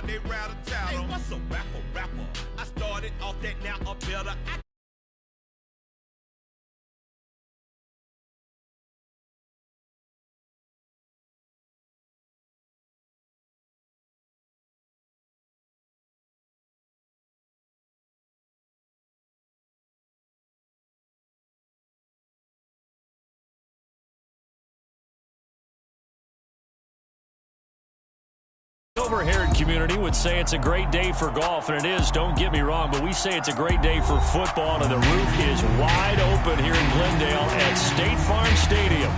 They rattle tattle. Hey, what's a rapper? I started off that, now a better. Over here in community would say it's a great day for golf, and it is, don't get me wrong, but we say it's a great day for football, and the roof is wide open here in Glendale at State Farm Stadium.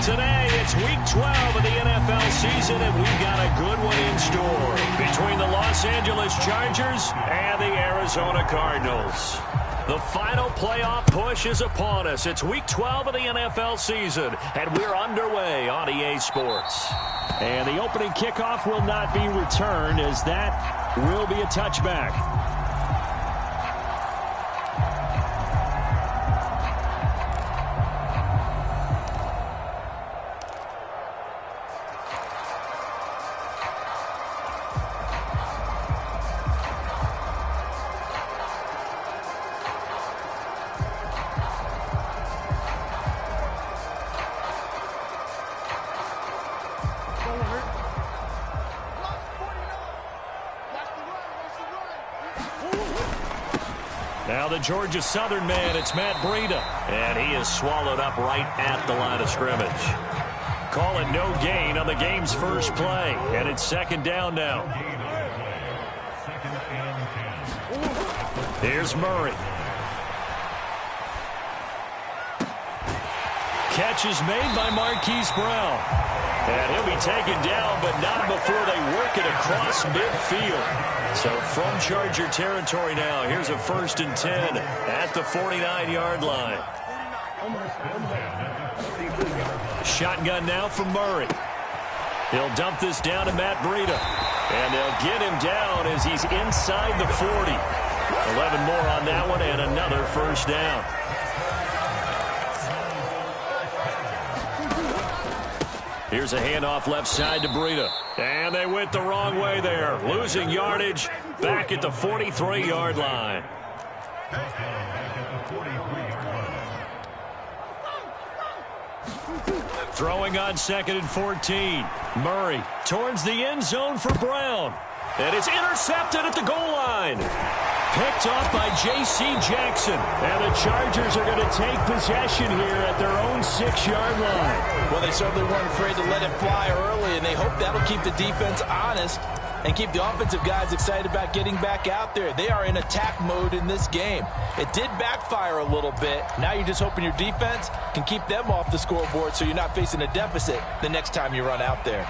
Today, it's Week 12 of the NFL season, and we've got a good one in store between the Los Angeles Chargers and the Arizona Cardinals. The final playoff push is upon us. It's Week 12 of the NFL season, and we're underway on EA Sports. And the opening kickoff will not be returned, as that will be a touchback. Now the Georgia Southern man, it's Matt Breida. And he is swallowed up right at the line of scrimmage. Call it no gain on the game's first play. And it's second down now. Here's Murray. Catch is made by Marquise Brown. And he'll be taken down, but not before they work it across midfield. So from Charger territory now, here's a 1st and 10 at the 49-yard line. Shotgun now from Murray. He'll dump this down to Matt Breida. And they'll get him down as he's inside the 40. 11 more on that one and another first down. Here's a handoff left side to Breida. And they went the wrong way there. Losing yardage back at the 43-yard line. Throwing on 2nd and 14. Murray towards the end zone for Brown. And it's intercepted at the goal line. Picked off by J.C. Jackson. And the Chargers are going to take possession here at their own 6-yard line. Well, they certainly weren't afraid to let it fly early, and they hope that'll keep the defense honest and keep the offensive guys excited about getting back out there. They are in attack mode in this game. It did backfire a little bit. Now you're just hoping your defense can keep them off the scoreboard so you're not facing a deficit the next time you run out there.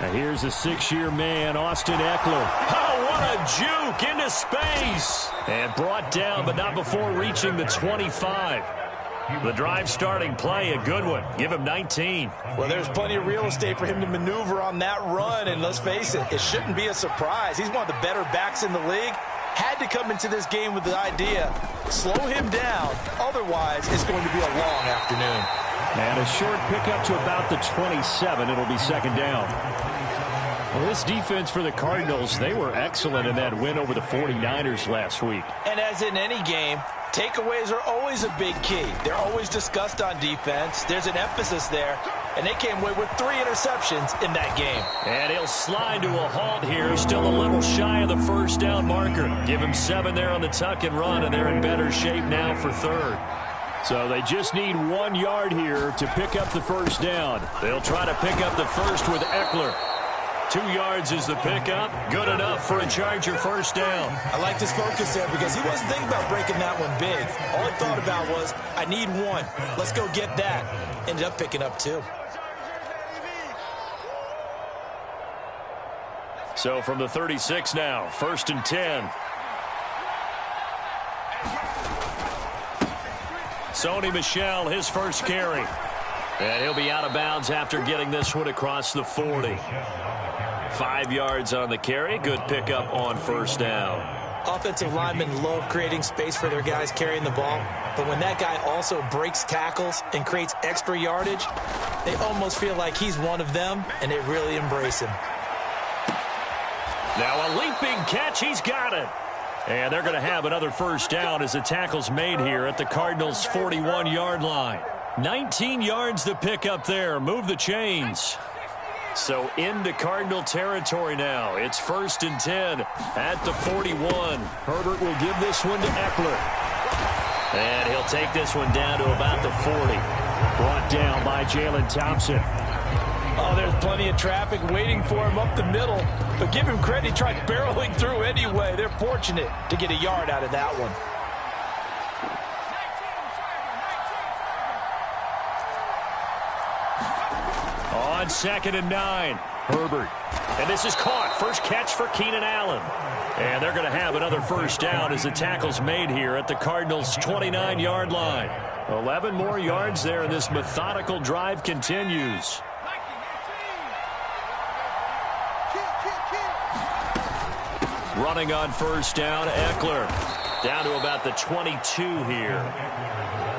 Now here's a 6-year man, Austin Eckler. Oh, what a juke into space. And brought down, but not before reaching the 25. The drive starting play, a good one. Give him 19. Well, there's plenty of real estate for him to maneuver on that run, and let's face it, it shouldn't be a surprise. He's one of the better backs in the league. Had to come into this game with the idea, slow him down, otherwise it's going to be a long afternoon. And a short pickup to about the 27. It'll be second down. Well, this defense for the Cardinals, they were excellent in that win over the 49ers last week. And as in any game, takeaways are always a big key. They're always discussed on defense. There's an emphasis there, and they came away with 3 interceptions in that game. And he'll slide to a halt here, still a little shy of the first down marker. Give him 7 there on the tuck and run, and they're in better shape now for third. So they just need 1 yard here to pick up the first down. They'll try to pick up the first with Eckler. 2 yards is the pickup. Good enough for a Charger first down. I like his focus there because he wasn't thinking about breaking that one big. All he thought about was, I need 1. Let's go get that. Ended up picking up 2. So from the 36 now, 1st and 10. Sony Michel, his first carry. And he'll be out of bounds after getting this one across the 40. 5 yards on the carry. Good pickup on first down. Offensive linemen love creating space for their guys carrying the ball, but when that guy also breaks tackles and creates extra yardage, they almost feel like he's one of them, and they really embrace him. Now a leaping catch, he's got it. And they're going to have another first down as the tackle's made here at the Cardinals' 41-yard line. 19 yards to pick up there. Move the chains. So into Cardinal territory now. It's 1st and 10 at the 41. Herbert will give this one to Eckler. And he'll take this one down to about the 40. Brought down by Jalen Thompson. Oh, there's plenty of traffic waiting for him up the middle. But give him credit, he tried barreling through anyway. They're fortunate to get a yard out of that one. On 2nd and 9, Herbert. And this is caught. First catch for Keenan Allen. And they're going to have another first down as the tackle's made here at the Cardinals' 29-yard line. 11 more yards there, and this methodical drive continues. Running on first down, Eckler. Down to about the 22 here.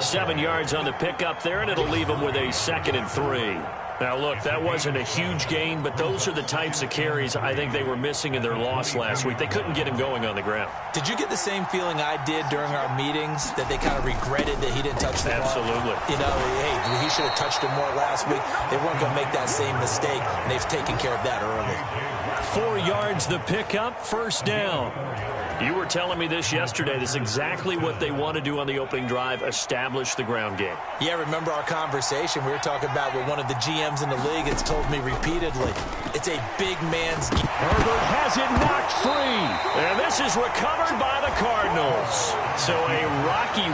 7 yards on the pickup there, and it'll leave him with a 2nd and 3. Now, look, that wasn't a huge gain, but those are the types of carries I think they were missing in their loss last week. They couldn't get him going on the ground. Did you get the same feeling I did during our meetings, that they kind of regretted that he didn't touch the ball? Absolutely. You know, hey, he should have touched it more last week. They weren't going to make that same mistake, and they've taken care of that early. 4 yards the pickup, first down. You were telling me this yesterday. This is exactly what they want to do on the opening drive, establish the ground game. Yeah, remember our conversation? We were talking about what one of the GMs in the league has told me repeatedly. It's a big man's game. Herbert has it knocked free. And this is recovered by the Cardinals. So a rocky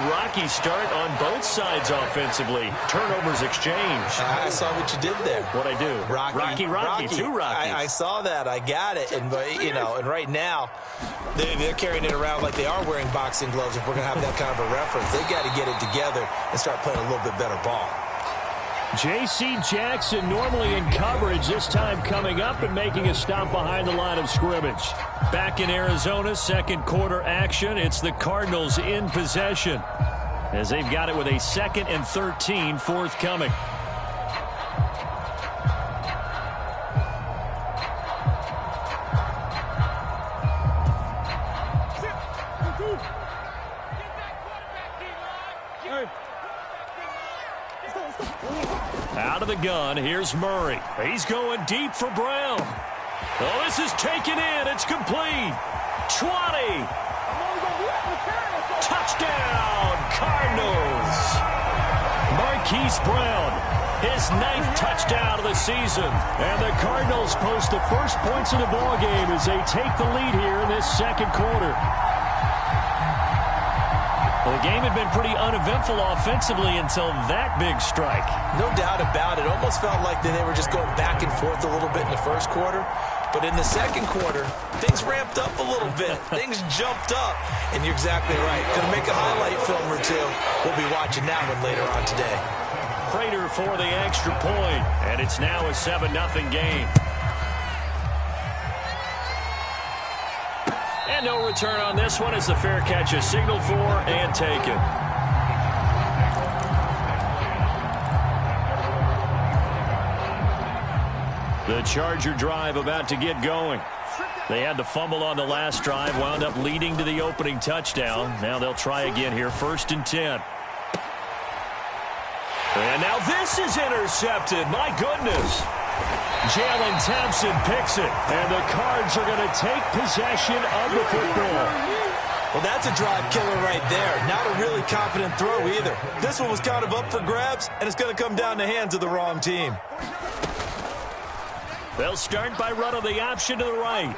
start on both sides offensively. Turnovers exchanged. I saw what you did there. What'd I do? Rocky. Two Rockies. I saw that. I got it. And, you know, and right now, they're carrying it around like they are wearing boxing gloves. If we're going to have that kind of a reference, they got to get it together and start playing a little bit better ball. J.C. Jackson normally in coverage, this time coming up and making a stop behind the line of scrimmage. Back in Arizona, second quarter action. It's the Cardinals in possession as they've got it with a 2nd and 13 forthcoming. Out of the gun, here's Murray. He's going deep for Brown. Oh, this is taken in. It's complete. 20. Touchdown, Cardinals. Marquise Brown, his 9th touchdown of the season. And the Cardinals post the first points of the ballgame as they take the lead here in this second quarter. Well, the game had been pretty uneventful offensively until that big strike. No doubt about it. Almost felt like they were just going back and forth a little bit in the first quarter. But in the second quarter, things ramped up a little bit. Things jumped up. And you're exactly right. Going to make a highlight film or two. We'll be watching that one later on today. Prater for the extra point. And it's now a 7-0 game. And no return on this one as the fair catch is signaled for and taken. The Charger drive about to get going. They had the fumble on the last drive, wound up leading to the opening touchdown. Now they'll try again here, 1st and 10. And now this is intercepted. My goodness. Jalen Thompson picks it, and the Cards are going to take possession of the football. Well, that's a drive killer right there. Not a really confident throw either. This one was kind of up for grabs, and it's going to come down the hands of the wrong team. They'll start by running the option to the right.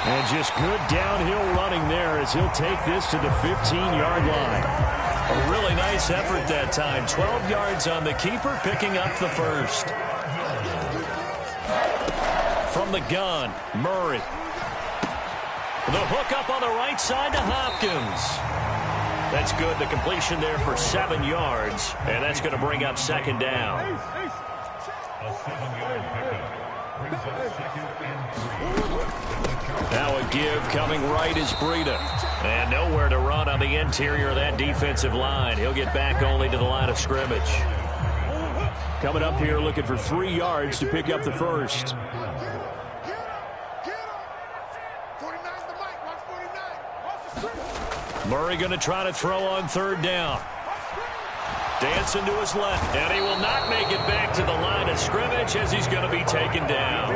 And just good downhill running there as he'll take this to the 15-yard line. A really nice effort that time. 12 yards on the keeper, picking up the first. From the gun, Murray. The hook up on the right side to Hopkins. That's good. The completion there for 7 yards, and that's going to bring up 2nd down. Now a give coming right is Breida. And nowhere to run on the interior of that defensive line. He'll get back only to the line of scrimmage. Coming up here looking for 3 yards to pick up the first. Murray going to try to throw on 3rd down. Dancing to his left, and he will not make it back to the line of scrimmage as he's going to be taken down.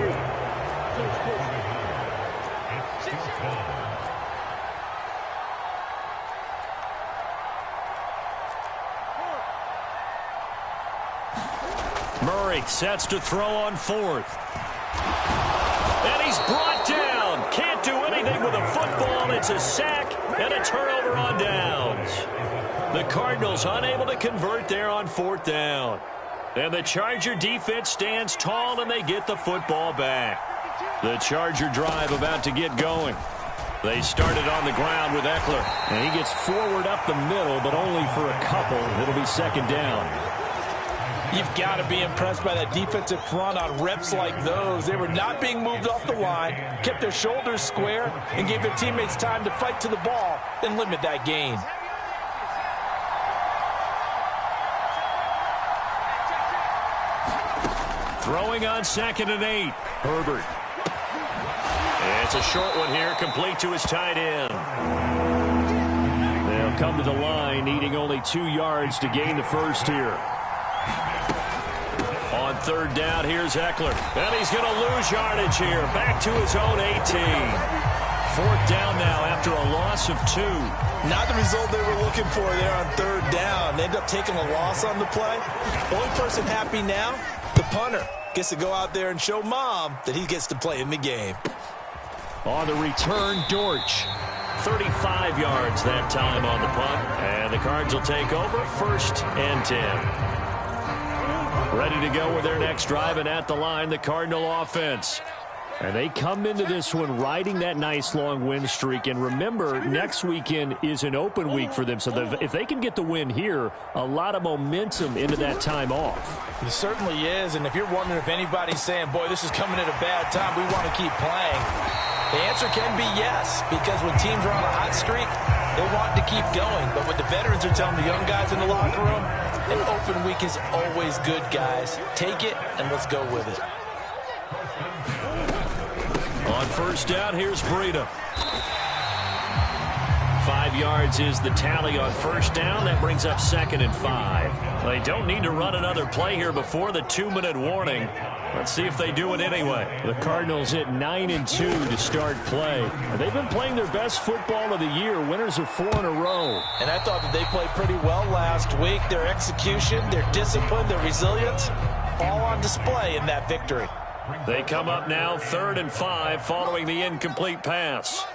Murray sets to throw on 4th. And he's brought down. Can't do anything with a football. It's a sack and a turnover on downs. The Cardinals unable to convert there on 4th down. And the Charger defense stands tall and they get the football back. The Charger drive about to get going. They started on the ground with Eckler. And he gets forward up the middle, but only for a couple. It'll be 2nd down. You've got to be impressed by that defensive front on reps like those. They were not being moved off the line, kept their shoulders square, and gave their teammates time to fight to the ball and limit that gain. Throwing on 2nd and 8. Herbert. And it's a short one here, complete to his tight end. They'll come to the line, needing only 2 yards to gain the first here. On 3rd down, here's Eckler. And he's going to lose yardage here. Back to his own 18. 4th down now after a loss of 2. Not the result they were looking for there on 3rd down. They ended up taking a loss on the play. Only person happy now, the punter. Gets to go out there and show Mom that he gets to play in the game. On the return, Dortch. 35 yards that time on the punt. And the Cards will take over 1st and 10. Ready to go with their next drive, and at the line, the Cardinal offense. And they come into this one riding that nice long win streak. And remember, next weekend is an open week for them. So if they can get the win here, a lot of momentum into that time off. It certainly is. And if you're wondering if anybody's saying, boy, this is coming at a bad time, we want to keep playing, the answer can be yes. Because when teams are on a hot streak, they want to keep going. But what the veterans are telling the young guys in the locker room, an open week is always good, guys. Take it, and let's go with it. On 1st down, here's Breida. 5 yards is the tally on 1st down. That brings up 2nd and 5. They don't need to run another play here before the 2-minute warning. Let's see if they do it anyway. The Cardinals hit 9-2 to start play. They've been playing their best football of the year. Winners of 4 in a row. And I thought that they played pretty well last week. Their execution, their discipline, their resilience, all on display in that victory. They come up now 3rd and 5 following the incomplete pass.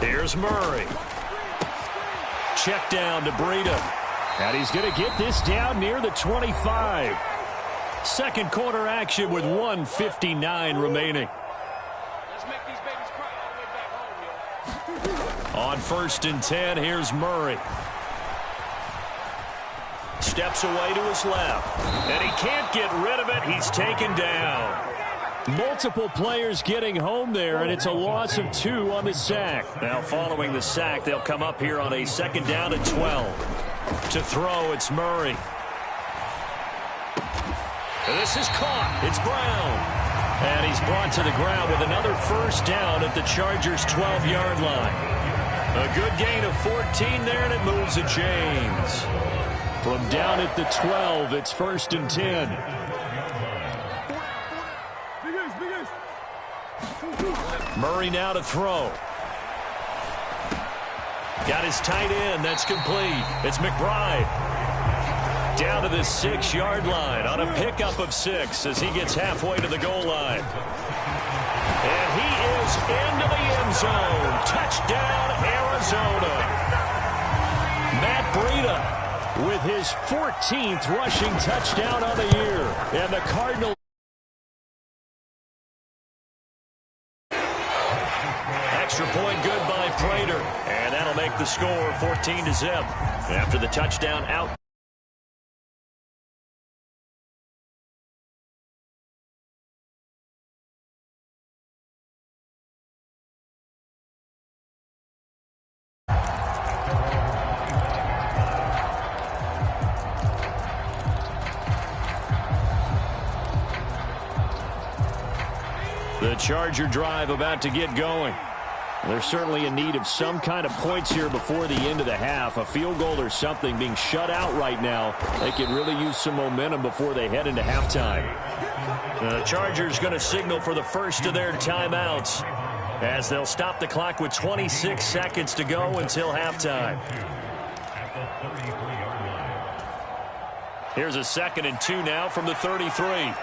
Here's Murray. Check down to Breida. And he's going to get this down near the 25. Second quarter action with 1:59 remaining. On 1st and 10, here's Murray. Steps away to his left. And he can't get rid of it. He's taken down. Multiple players getting home there, and it's a loss of 2 on the sack. Now following the sack, they'll come up here on a 2nd down and 12. To throw, it's Murray. And this is caught. It's Brown. And he's brought to the ground with another 1st down at the Chargers' 12-yard line. A good gain of 14 there, and it moves the chains. From down at the 12, it's 1st and 10. Murray now to throw. Got his tight end. That's complete. It's McBride. Down to the 6-yard line on a pickup of 6 as he gets halfway to the goal line. And he is into the end zone. Touchdown, Arizona. Matt Breida with his 14th rushing touchdown of the year. And the Cardinals keep the score 14-0 after the touchdown out. The Charger drive about to get going. They're certainly in need of some kind of points here before the end of the half. A field goal or something, being shut out right now. They could really use some momentum before they head into halftime. The Chargers going to signal for the first of their timeouts as they'll stop the clock with 26 seconds to go until halftime. Here's a 2nd and 2 now from the 33.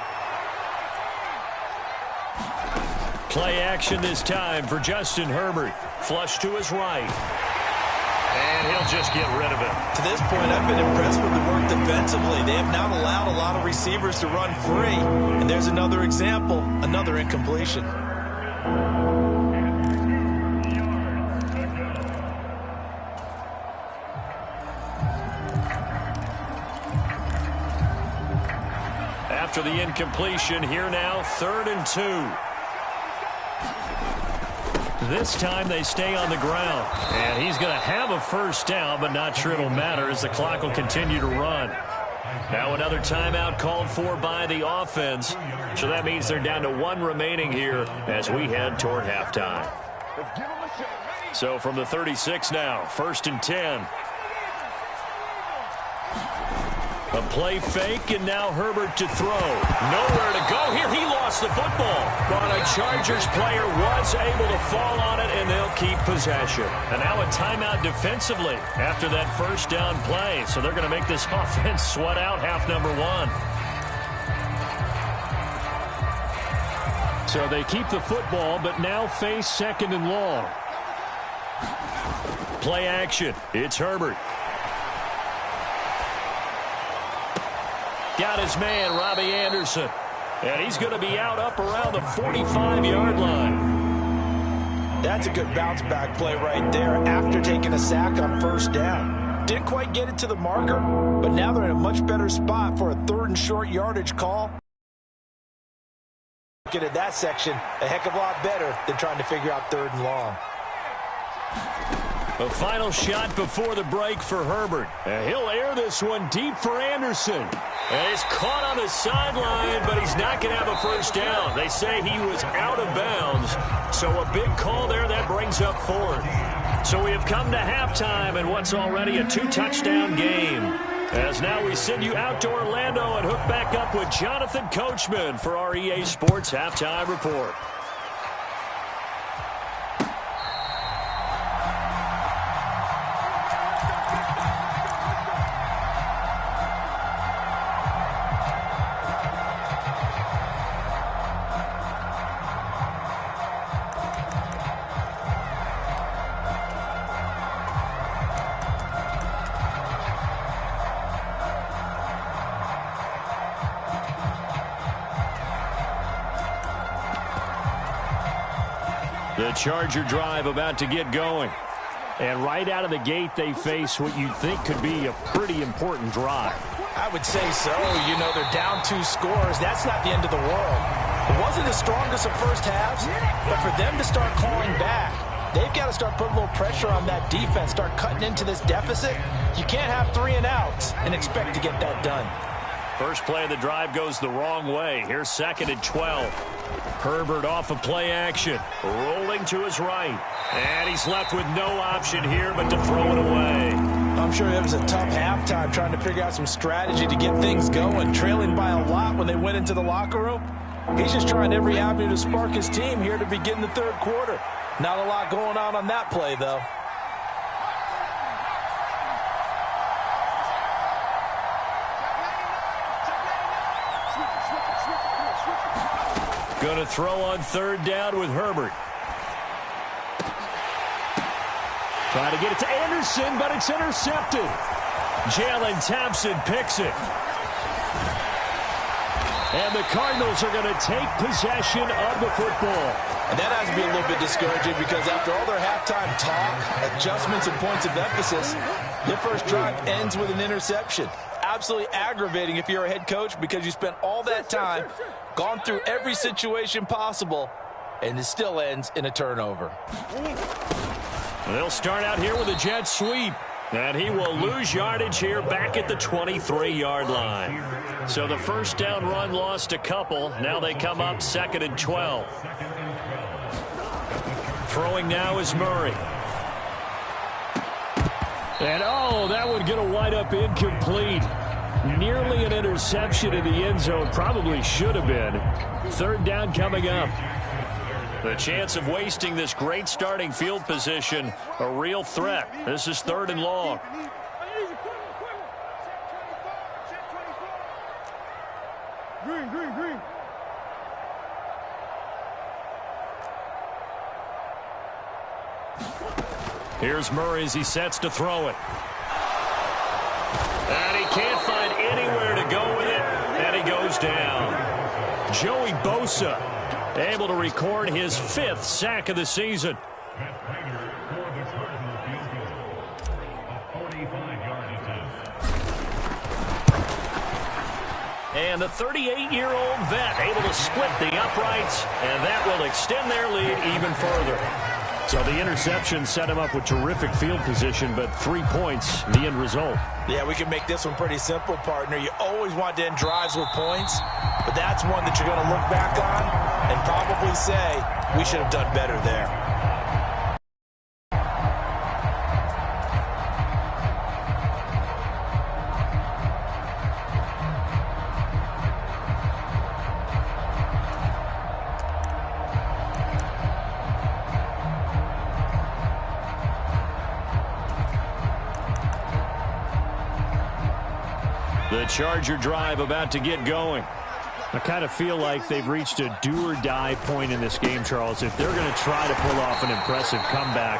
Play action this time for Justin Herbert. Flush to his right. And he'll just get rid of it. To this point, I've been impressed with the work defensively. They have not allowed a lot of receivers to run free. And there's another example, another incompletion. After the incompletion, here now, 3rd and 2. This time they stay on the ground. And he's going to have a first down, but not sure it'll matter as the clock will continue to run. Now another timeout called for by the offense. So that means they're down to 1 remaining here as we head toward halftime. So from the 36 now, 1st and 10. A play fake, and now Herbert to throw. Nowhere to go here. He lost the football. But a Chargers player was able to fall on it, and they'll keep possession. And now a timeout defensively after that first down play. So they're going to make this offense sweat out half number 1. So they keep the football, but now face 2nd and long. Play action. It's Herbert. Got his man, Robbie Anderson. And he's going to be out up around the 45-yard line. That's a good bounce-back play right there after taking a sack on 1st down. Didn't quite get it to the marker, but now they're in a much better spot for a 3rd and short yardage call. Get at that section a heck of a lot better than trying to figure out 3rd and long. A final shot before the break for Herbert. And he'll air this one deep for Anderson. And he's caught on the sideline, but he's not going to have a first down. They say he was out of bounds. So a big call there that brings up 4th. So we have come to halftime in what's already a 2-touchdown game. As now we send you out to Orlando and hook back up with Jonathan Coachman for our EA Sports Halftime Report. The Charger drive about to get going. And right out of the gate, they face what you'd think could be a pretty important drive. I would say so. You know, they're down 2 scores. That's not the end of the world. It wasn't the strongest of first halves, but for them to start clawing back, they've got to start putting a little pressure on that defense, start cutting into this deficit. You can't have 3 and outs and expect to get that done. First play of the drive goes the wrong way. Here's 2nd and 12. Herbert off of play action. Rolling to his right. And he's left with no option here but to throw it away. I'm sure it was a tough halftime trying to figure out some strategy to get things going. Trailing by a lot when they went into the locker room. He's just trying every avenue to spark his team here to begin the 3rd quarter. Not a lot going on that play, though. Going to throw on 3rd down with Herbert. Trying to get it to Anderson, but it's intercepted. Jalen Thompson picks it. And the Cardinals are going to take possession of the football. And that has to be a little bit discouraging because after all their halftime talk, adjustments, and points of emphasis, their first drive ends with an interception. Absolutely aggravating if you're a head coach because you spent all that time, gone through every situation possible, and it still ends in a turnover. They'll start out here with a jet sweep. And he will lose yardage here back at the 23-yard line. So the first down run lost a couple. Now they come up 2nd and 12. Throwing now is Murray. And, oh, that would get a wide up incomplete. Nearly an interception in the end zone. Probably should have been. 3rd down coming up. The chance of wasting this great starting field position, a real threat. This is 3rd and long. Green. Here's Murray as he sets to throw it. And he can't find anywhere to go with it, and he goes down. Joey Bosa able to record his 5th sack of the season. And the 38-year-old vet able to split the uprights, and that will extend their lead even further. So the interception set him up with terrific field position, but 3 points, the end result. Yeah, we can make this one pretty simple, partner. You always want to end drives with points, but that's one that you're going to look back on and probably say, we should have done better there. The Charger drive about to get going. I kind of feel like they've reached a do-or-die point in this game, Charles. If they're going to try to pull off an impressive comeback,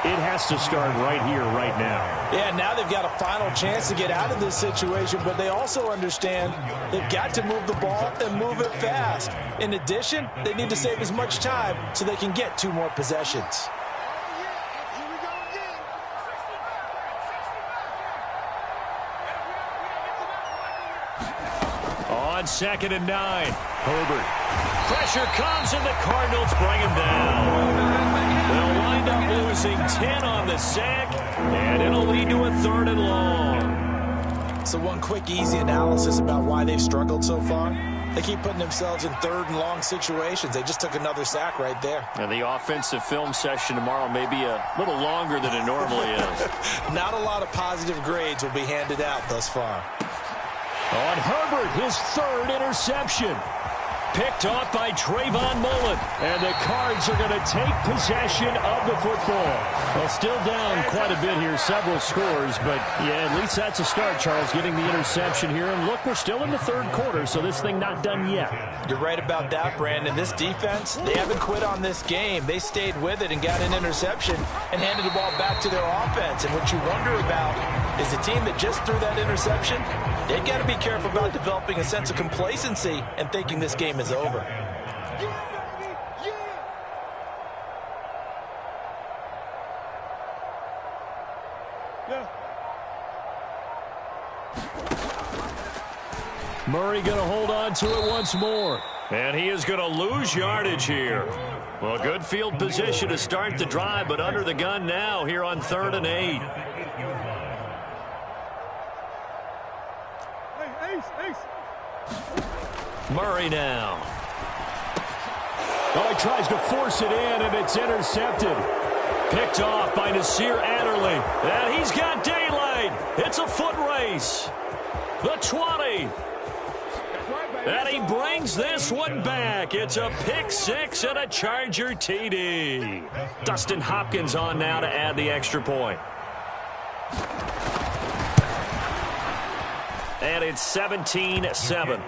it has to start right here, right now. Yeah, now they've got a final chance to get out of this situation, but they also understand they've got to move the ball and move it fast. In addition, they need to save as much time so they can get 2 more possessions. On 2nd and 9, Herbert. Pressure comes, and the Cardinals bring him down. They'll wind up losing 10 on the sack, and it'll lead to a 3rd and long. So one quick, easy analysis about why they've struggled so far. They keep putting themselves in 3rd and long situations. They just took another sack right there. And the offensive film session tomorrow may be a little longer than it normally is. Not a lot of positive grades will be handed out thus far. On Herbert, his 3rd interception. Picked off by Trayvon Mullen. And the Cards are going to take possession of the football. Well, still down quite a bit here, several scores. But, yeah, at least that's a start, Charles, getting the interception here. And, look, we're still in the 3rd quarter, so this thing not done yet. You're right about that, Brandon. This defense, they haven't quit on this game. They stayed with it and got an interception and handed the ball back to their offense. And what you wonder about is the team that just threw that interception, they've got to be careful about developing a sense of complacency and thinking this game is over. Murray going to hold on to it once more. And he is going to lose yardage here. Well, good field position to start the drive, but under the gun now here on 3rd and 8. Murray now. Oh, he tries to force it in, and it's intercepted. Picked off by Nasir Adderley. And he's got daylight. It's a foot race. The 20. And he brings this one back. It's a pick 6 and a Charger TD. Dustin Hopkins on now to add the extra point. And it's 17-7.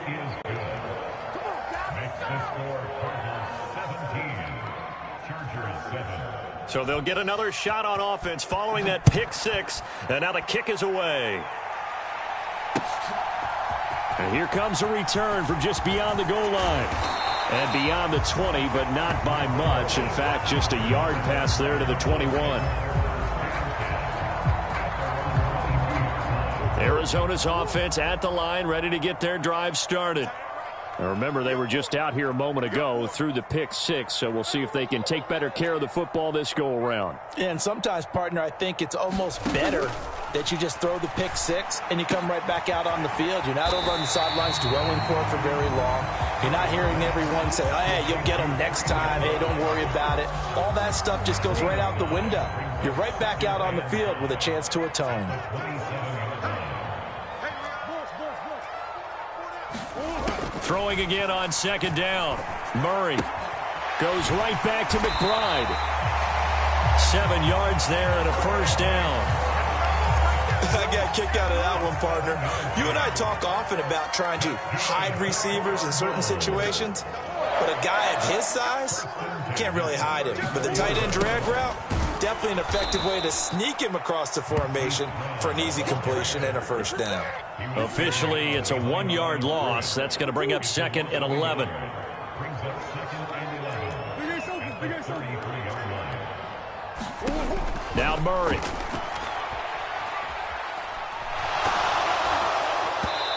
So they'll get another shot on offense following that pick 6. And now the kick is away. And here comes a return from just beyond the goal line. And beyond the 20, but not by much. In fact, just a yard pass there to the 21. Arizona's offense at the line, ready to get their drive started. Now remember, they were just out here a moment ago through the pick six, so we'll see if they can take better care of the football this go-around. And sometimes, partner, I think it's almost better that you just throw the pick six and you come right back out on the field. You're not over on the sidelines dwelling for it for very long. You're not hearing everyone say, oh, hey, you'll get them next time. Hey, don't worry about it. All that stuff just goes right out the window. You're right back out on the field with a chance to atone. Throwing again on second down. Murray goes right back to McBride. 7 yards there and a first down. I got kicked out of that one, partner. You and I talk often about trying to hide receivers in certain situations, but a guy of his size can't really hide him. But the tight end drag route, definitely an effective way to sneak him across the formation for an easy completion and a first down. Officially, it's a 1-yard loss. That's going to bring up 2nd and 11. Now Murray.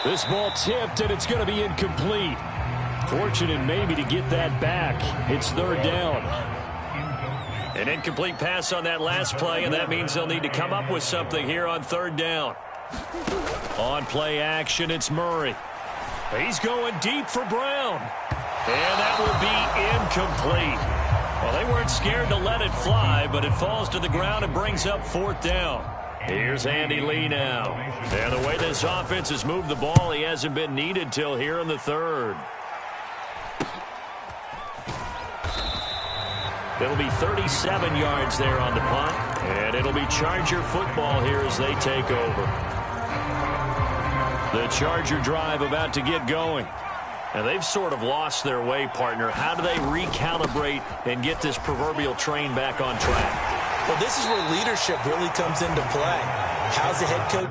This ball tipped, and it's going to be incomplete. Fortunate maybe to get that back. It's 3rd down. An incomplete pass on that last play, and that means they'll need to come up with something here on 3rd down. On play action, it's Murray. He's going deep for Brown. And that will be incomplete. Well, they weren't scared to let it fly, but it falls to the ground and brings up 4th down. Here's Andy Lee now. And the way this offense has moved the ball, he hasn't been needed till here in the 3rd. It'll be 37 yards there on the punt. And it'll be Charger football here as they take over. The Charger drive about to get going. And they've sort of lost their way, partner. How do they recalibrate and get this proverbial train back on track? Well, this is where leadership really comes into play. How's the head coach?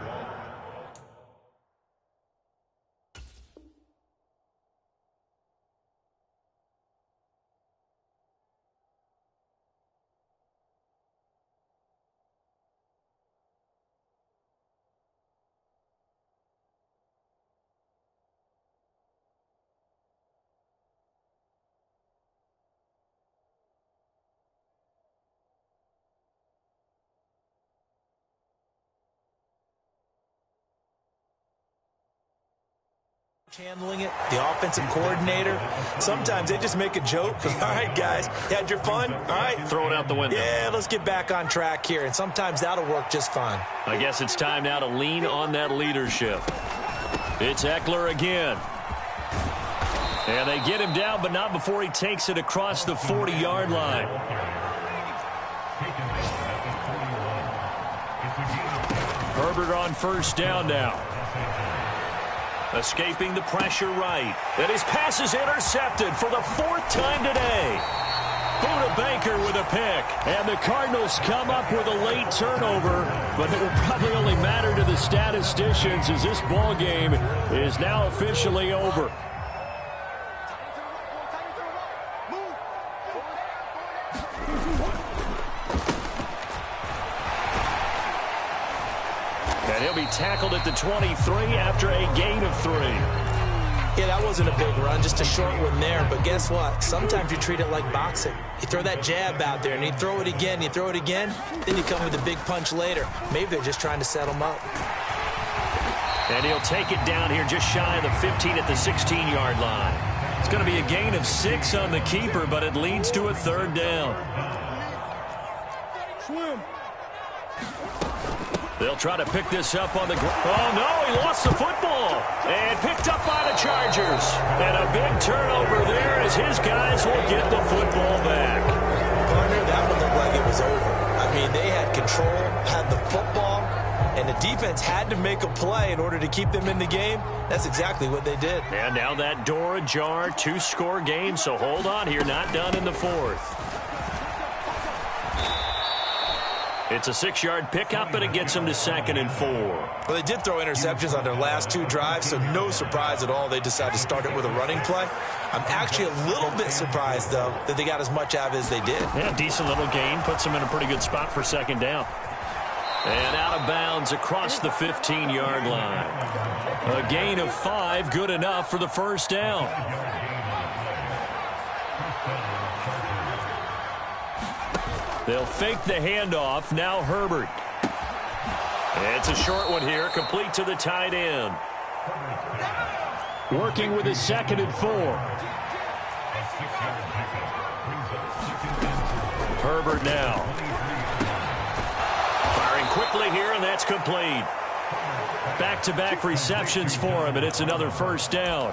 Handling it, the offensive coordinator. Sometimes they just make a joke. All right, guys, you had your fun? All right. Throw it out the window. Yeah, let's get back on track here. And sometimes that'll work just fine. I guess it's time now to lean on that leadership. It's Eckler again. And they get him down, but not before he takes it across the 40-yard line. Herbert on first down now. Escaping the pressure right. And his pass is intercepted for the 4th time today. Buda Baker with a pick. And the Cardinals come up with a late turnover, but it will probably only matter to the statisticians as this ball game is now officially over. And he'll be tackled at the 23 after a gain of 3. Yeah, that wasn't a big run, just a short one there. But guess what? Sometimes you treat it like boxing. You throw that jab out there, and you throw it again, then you come with a big punch later. Maybe they're just trying to set him up. And he'll take it down here just shy of the 15 at the 16-yard line. It's going to be a gain of 6 on the keeper, but it leads to a 3rd down. Swim. They'll try to pick this up on the ground. Oh, no, he lost the football. And picked up by the Chargers. And a big turnover there as his guys will get the football back. Partner, that one looked like it was over. I mean, they had control, had the football, and the defense had to make a play in order to keep them in the game. That's exactly what they did. And now that door ajar, 2-score game, so hold on here, not done in the 4th. It's a 6-yard pickup, and it gets them to 2nd and 4. Well, they did throw interceptions on their last 2 drives, so no surprise at all they decided to start it with a running play. I'm actually a little bit surprised, though, that they got as much out of it as they did. Yeah, decent little gain. Puts them in a pretty good spot for 2nd down. And out of bounds across the 15-yard line. A gain of 5, good enough for the 1st down. They'll fake the handoff. Now Herbert. It's a short one here, complete to the tight end. Working with his 2nd and 4. Herbert now. Firing quickly here, and that's complete. Back-to-back receptions for him, and it's another 1st down.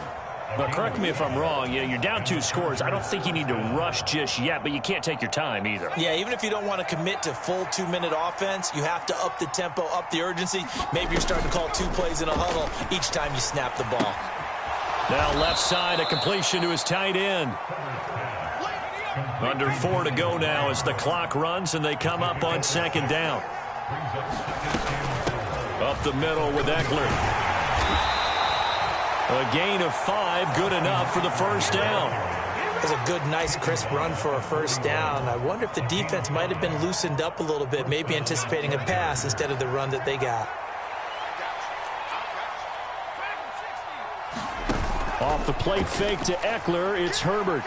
But correct me if I'm wrong, you're down 2 scores. I don't think you need to rush just yet, but you can't take your time either. Yeah, even if you don't want to commit to full 2-minute offense, you have to up the tempo, up the urgency. Maybe you're starting to call 2 plays in a huddle each time you snap the ball. Now left side, a completion to his tight end. Under 4 to go now as the clock runs, and they come up on 2nd down. Up the middle with Eckler. A gain of 5, good enough for the 1st down. It was a good, nice, crisp run for a 1st down. I wonder if the defense might have been loosened up a little bit, maybe anticipating a pass instead of the run that they got. Off the play fake to Eckler, it's Herbert.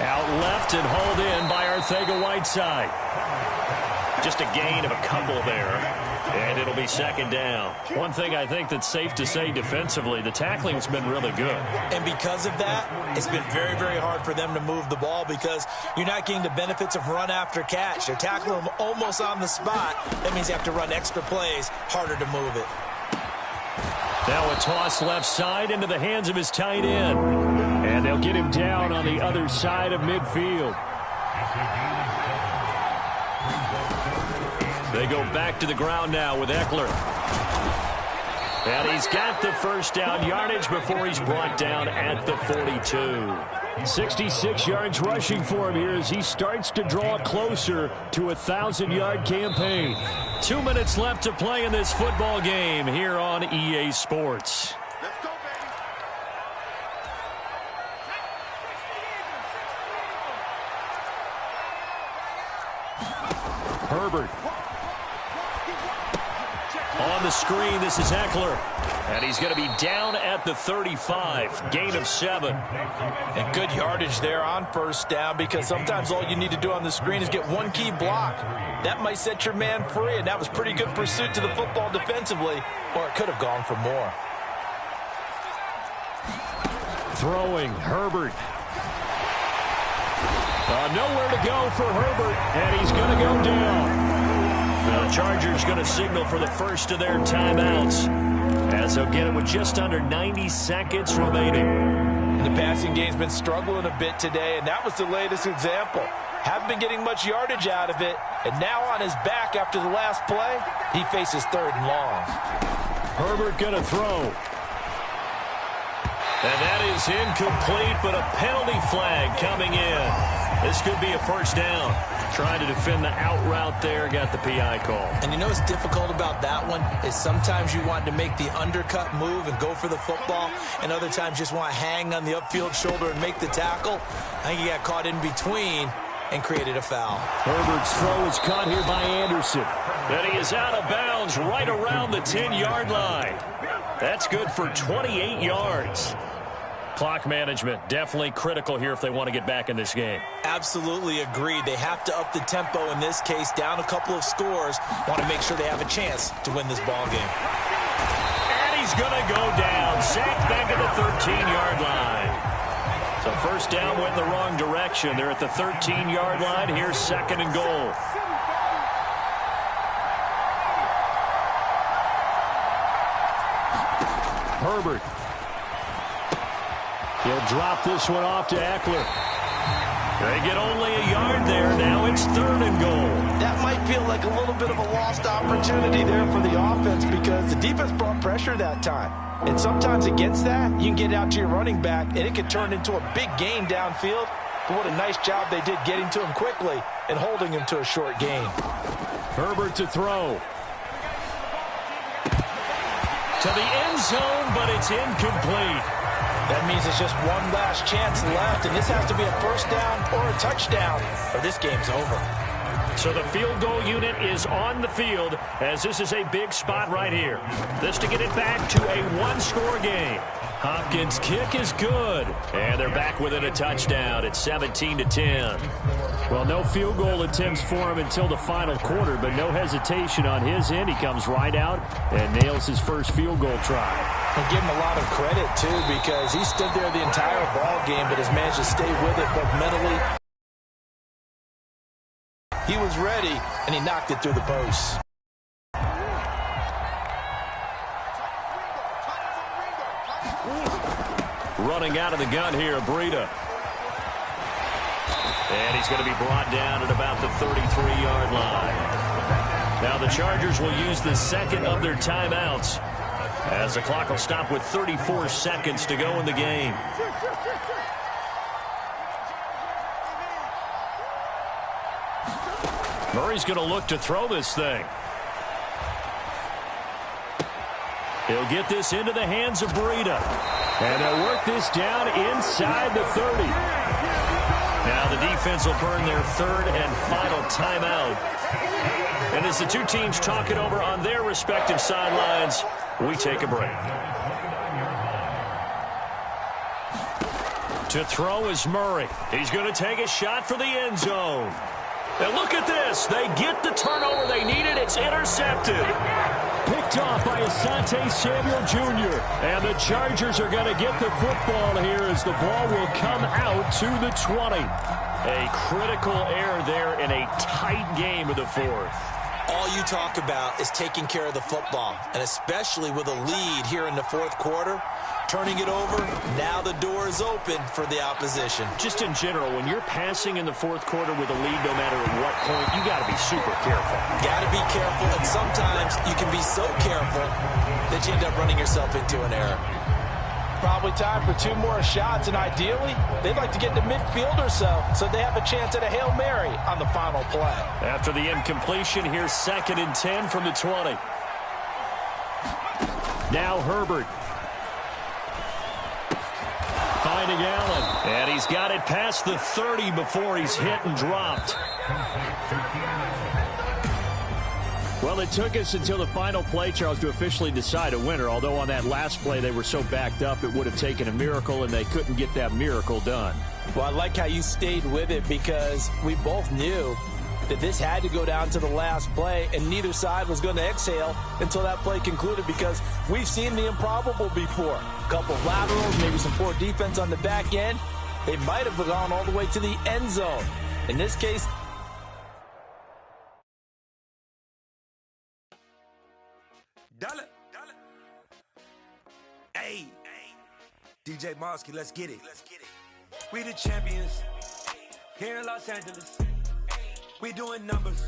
Out left and hauled in by Arcega-Whiteside. Just a gain of a couple there. And it'll be 2nd down. One thing I think that's safe to say defensively, the tackling's been really good. And because of that, it's been very, very hard for them to move the ball because you're not getting the benefits of run after catch. They're tackling them almost on the spot. That means you have to run extra plays, harder to move it. Now a toss left side into the hands of his tight end. And they'll get him down on the other side of midfield. They go back to the ground now with Eckler. And he's got the 1st down yardage before he's brought down at the 42. 66 yards rushing for him here as he starts to draw closer to a 1,000-yard campaign. 2 minutes left to play in this football game here on EA Sports. Herbert. On the screen, this is Eckler. And he's going to be down at the 35. Gain of 7. And good yardage there on 1st down because sometimes all you need to do on the screen is get one key block. That might set your man free, and that was pretty good pursuit to the football defensively, or it could have gone for more. Throwing, Herbert. Nowhere to go for Herbert, and he's going to go down. The Chargers going to signal for the first of their timeouts as they'll get it with just under 90 seconds remaining. The passing game's been struggling a bit today, and that was the latest example. Haven't been getting much yardage out of it, and now on his back after the last play, he faces 3rd and long. Herbert going to throw. And that is incomplete, but a penalty flag coming in. This could be a 1st down. Trying to defend the out route there, got the PI call. And you know what's difficult about that one is sometimes you want to make the undercut move and go for the football, and other times just want to hang on the upfield shoulder and make the tackle. I think he got caught in between and created a foul. Herbert's throw is caught here by Anderson. And he is out of bounds right around the 10-yard line. That's good for 28 yards. Clock management definitely critical here if they want to get back in this game. Absolutely agreed. They have to up the tempo in this case, down a couple of scores. Want to make sure they have a chance to win this ball game. And he's going to go down. Sacked back at the 13-yard line. So 1st down went in the wrong direction. They're at the 13-yard line. Here's 2nd and goal. Herbert. He'll drop this one off to Eckler. They get only a yard there. Now it's 3rd and goal. That might feel like a little bit of a lost opportunity there for the offense because the defense brought pressure that time. And sometimes against that, you can get out to your running back, and it could turn into a big gain downfield. But what a nice job they did getting to him quickly and holding him to a short gain. Herbert to throw. To the end zone, but it's incomplete. That means it's just one last chance left, and this has to be a first down or a touchdown, or this game's over. So the field goal unit is on the field, as this is a big spot right here. This to get it back to a one-score game. Hopkins' kick is good, and they're back within a touchdown at 17-10. Well, no field goal attempts for him until the final quarter, but no hesitation on his end. He comes right out and nails his first field goal try. And give him a lot of credit, too, because he stood there the entire ball game, but has managed to stay with it both mentally. He was ready, and he knocked it through the post. Running out of the gun here, Breida. And he's going to be brought down at about the 33-yard line. Now the Chargers will use the second of their timeouts, as the clock will stop with 34 seconds to go in the game. Murray's going to look to throw this thing. He'll get this into the hands of Breida. And they'll work this down inside the 30. Now the defense will burn their third and final timeout. And as the two teams talk it over on their respective sidelines, we take a break. To throw is Murray. He's going to take a shot for the end zone. And look at this. They get the turnover they needed. It's intercepted. Picked off by Asante Samuel Jr. And the Chargers are going to get the football here as the ball will come out to the 20. A critical error there in a tight game of the fourth. All you talk about is taking care of the football, and especially with a lead here in the fourth quarter. Turning it over, now the door is open for the opposition. Just in general, when you're passing in the fourth quarter with a lead, no matter at what point, you got to be super careful. Got to be careful, and sometimes you can be so careful that you end up running yourself into an error. Probably time for two more shots, and ideally, they'd like to get to midfield or so they have a chance at a Hail Mary on the final play. After the incompletion, here's 2nd and 10 from the 20. Now Herbert. Finding Allen, and he's got it past the 30 before he's hit and dropped. Well, it took us until the final play, Charles, to officially decide a winner, although on that last play they were so backed up it would have taken a miracle, and they couldn't get that miracle done. Well, I like how you stayed with it because we both knew that this had to go down to the last play, and neither side was going to exhale until that play concluded because we've seen the improbable before. A couple of laterals, maybe some poor defense on the back end. They might have gone all the way to the end zone. In this case, Dollar. Hey, DJ Mosky, let's get it. We the champions here in Los Angeles. We doing numbers.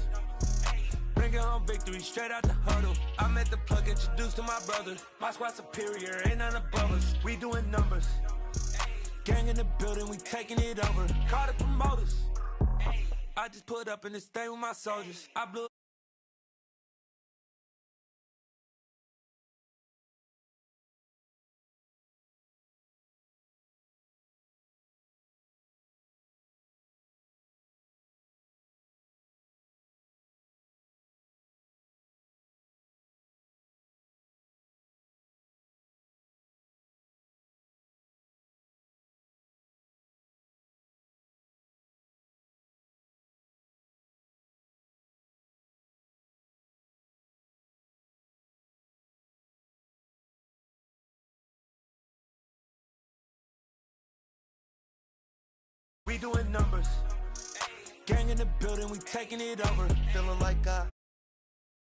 Bringing home victory straight out the huddle. I met the plug, introduced to my brother. My squad superior, ain't none above us. We doing numbers. Gang in the building, we taking it over. Call the promoters. I just put up in this thing with my soldiers. I blew. We doing numbers. Gang in the building, we taking it over. Feeling like